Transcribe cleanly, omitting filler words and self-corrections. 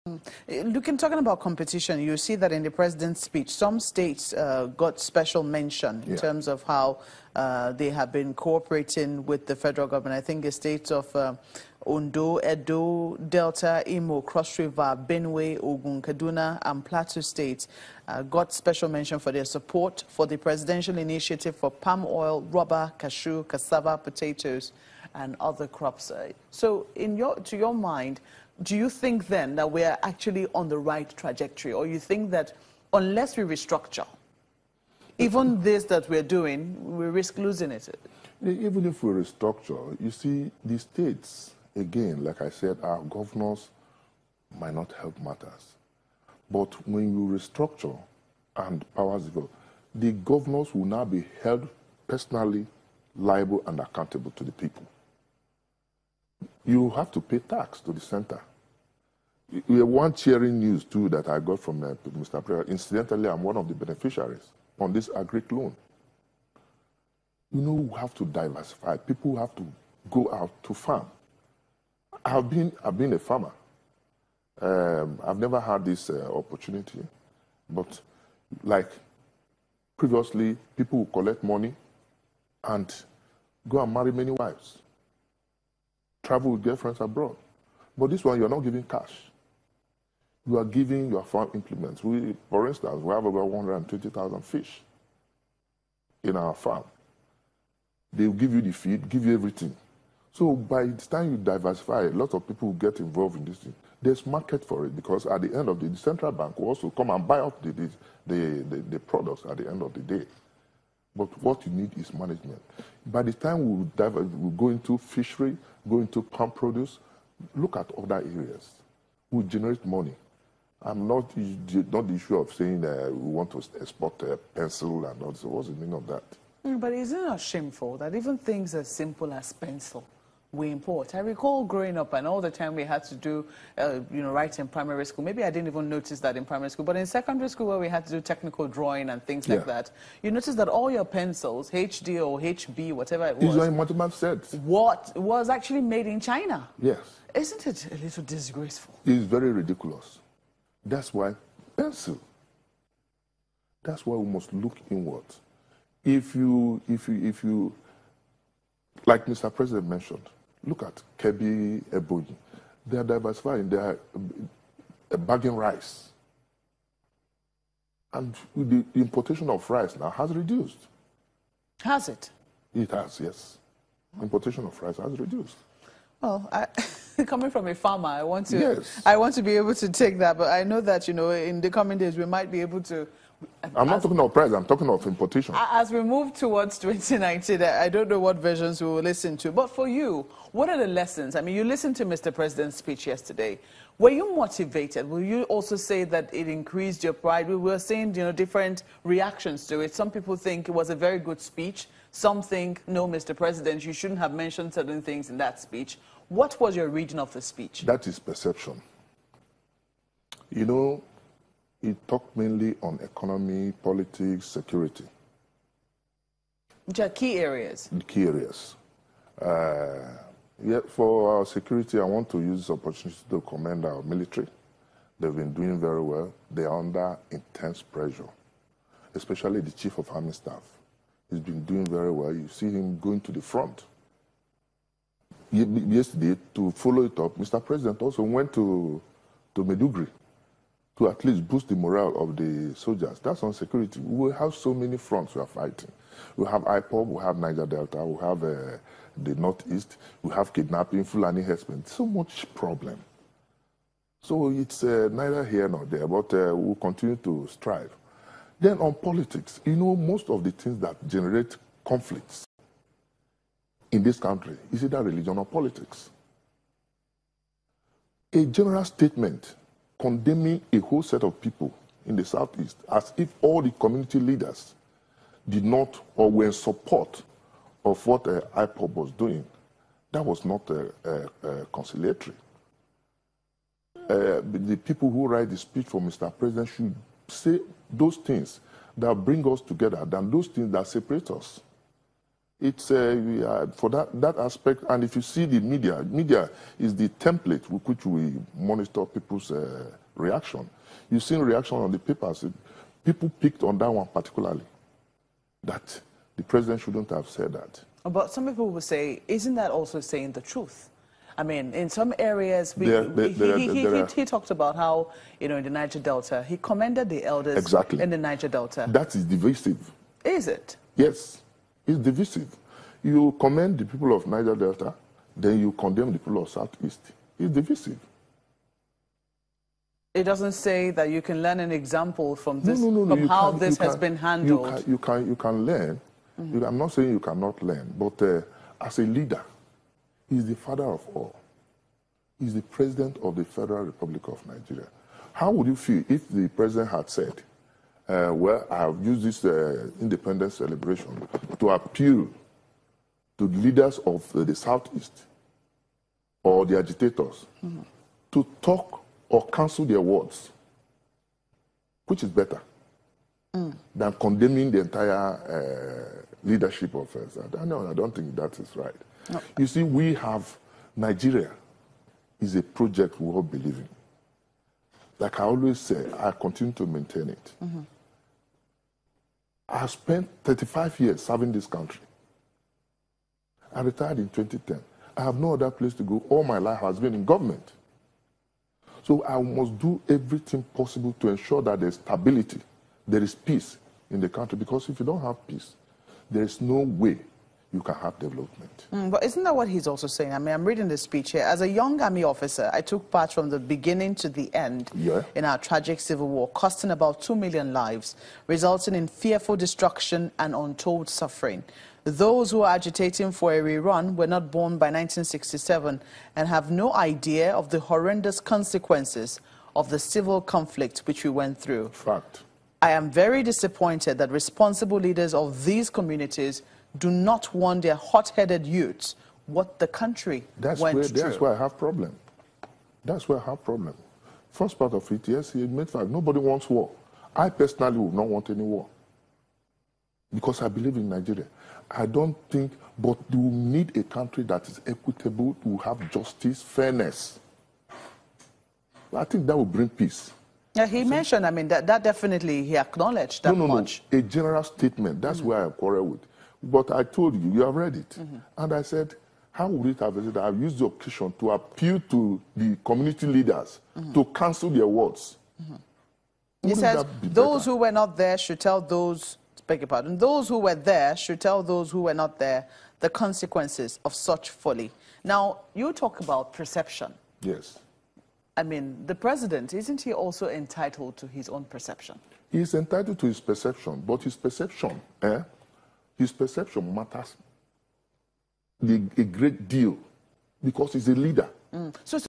Talking about competition, you see that in the president's speech, some states got special mention in terms of how they have been cooperating with the federal government. I think the states of Ondo, Edo, Delta, Imo, Cross River, Benue, Ogun, Kaduna, and Plateau states got special mention for their support for the presidential initiative for palm oil, rubber, cashew, cassava, potatoes, and other crops. So, to your mind, do you think then that we are actually on the right trajectory, or you think that unless we restructure, even this that we're doing, we risk losing it? Even if we restructure, you see, the states, again, like I said, our governors might not help matters. But when you restructure and powers go, the governors will now be held personally liable and accountable to the people. You have to pay tax to the center. One cheering news, too, that I got from Mr. President. Incidentally, I'm one of the beneficiaries on this agric loan. You know, we have to diversify. People have to go out to farm. I've been a farmer. I've never had this opportunity. But like previously, people would collect money and go and marry many wives. Travel with girlfriends abroad. But this one, you're not giving cash. You are giving your farm implements. For instance, we have about 120,000 fish in our farm. They will give you the feed, give you everything. So by the time you diversify, a lot of people get involved in this thing. There's market for it, because at the end of the central bank will also come and buy up the products at the end of the day. But what you need is management. By the time we go into fishery, go into palm produce, look at other areas. We generate money. I'm not the issue of saying we want to export a pencil and all this. What's the meaning of that? But isn't it shameful that even things as simple as pencil we import? I recall growing up and all the time we had to do, write in primary school. Maybe I didn't even notice that in primary school, but in secondary school where we had to do technical drawing and things like that, you notice that all your pencils, HD or HB, whatever it was, what was actually made in China. Yes. Isn't it a little disgraceful? It's very ridiculous. That's why pencil. That's why we must look inward. If you, like Mr. President mentioned, look at Kebi, Ebonyi. They are diversifying. They are bagging rice. And the importation of rice now has reduced. Has it? It has, yes. Importation of rice has reduced. Well, coming from a farmer, I want to be able to take that, but I know that, in the coming days we might be able to. I'm not talking of price, I'm talking of importation. As we move towards 2019, I don't know what versions we will listen to, but for you, what are the lessons? I mean, you listened to Mr. President's speech yesterday. Were you motivated? Will you also say that it increased your pride? We were seeing, different reactions to it. Some people think it was a very good speech. Some think, no, Mr. President, you shouldn't have mentioned certain things in that speech. What was your reading of the speech? That is perception. It talked mainly on economy, politics, security. Which are key areas? The key areas. For our security, I want to use this opportunity to commend our military. They've been doing very well. They are under intense pressure, especially the Chief of Army Staff. He's been doing very well. You see him going to the front. Yesterday, to follow it up, Mr. President also went to Maiduguri to at least boost the morale of the soldiers. That's on security. We have so many fronts we are fighting. We have IPOB, we have Niger Delta, we have the Northeast, we have kidnapping, Fulani herdsmen. So much problem. So it's neither here nor there, but we'll continue to strive. Then on politics, most of the things that generate conflicts in this country is either religion or politics. A general statement condemning a whole set of people in the Southeast as if all the community leaders did not or were in support of what IPOB was doing, that was not conciliatory. The people who write the speech for Mr. President should say those things that bring us together than those things that separate us. It's for that aspect, and if you see the media is the template with which we monitor people's reaction. You've seen reaction on the papers. People picked on that one particularly, that the president shouldn't have said that. But some people will say, isn't that also saying the truth? I mean, in some areas, he talked about how, you know, in the Niger Delta, he commended the elders in the Niger Delta. That is divisive. Is it? Yes, it's divisive. You commend the people of Niger Delta, then you condemn the people of Southeast. It's divisive. It doesn't say that you can learn an example from this, from how this has been handled. You can learn. I'm not saying you cannot learn, but as a leader, he's the father of all. He's the president of the Federal Republic of Nigeria. How would you feel if the president had said, well, I've used this independence celebration to appeal to the leaders of the Southeast or the agitators to talk or cancel their words, which is better than condemning the entire leadership of South? No, I don't think that is right. No. You see, we have Nigeria is a project we all believe in. Like I always say, I continue to maintain it. I have spent 35 years serving this country. I retired in 2010. I have no other place to go. All my life has been in government. So I must do everything possible to ensure that there's stability, there is peace in the country. Because if you don't have peace, there is no way you can have development. But isn't that what he's also saying? I mean, I'm reading the speech here. As a young army officer, I took part from the beginning to the end in our tragic civil war, costing about 2 million lives, resulting in fearful destruction and untold suffering. Those who are agitating for a rerun were not born by 1967 and have no idea of the horrendous consequences of the civil conflict which we went through. Fact. I am very disappointed that responsible leaders of these communities do not warn their hot-headed youths what the country went through. That's where I have problem. That's where I have problem. First part of it, yes, he made fact. Nobody wants war. I personally would not want any war because I believe in Nigeria. I don't think, but we need a country that is equitable, to have justice, fairness. I think that will bring peace. Yeah, he mentioned, I mean, that definitely, he acknowledged that much. No, a general statement, that's where I quarrel with. But I told you, you have read it. And I said, how would it have been that I've used the occasion to appeal to the community leaders to cancel their words? He says, those who were not there should tell those, beg your pardon, those who were there should tell those who were not there the consequences of such folly. Now, you talk about perception. Yes. I mean, the president, isn't he also entitled to his own perception? He's entitled to his perception, but his perception, his perception matters a great deal because he's a leader. So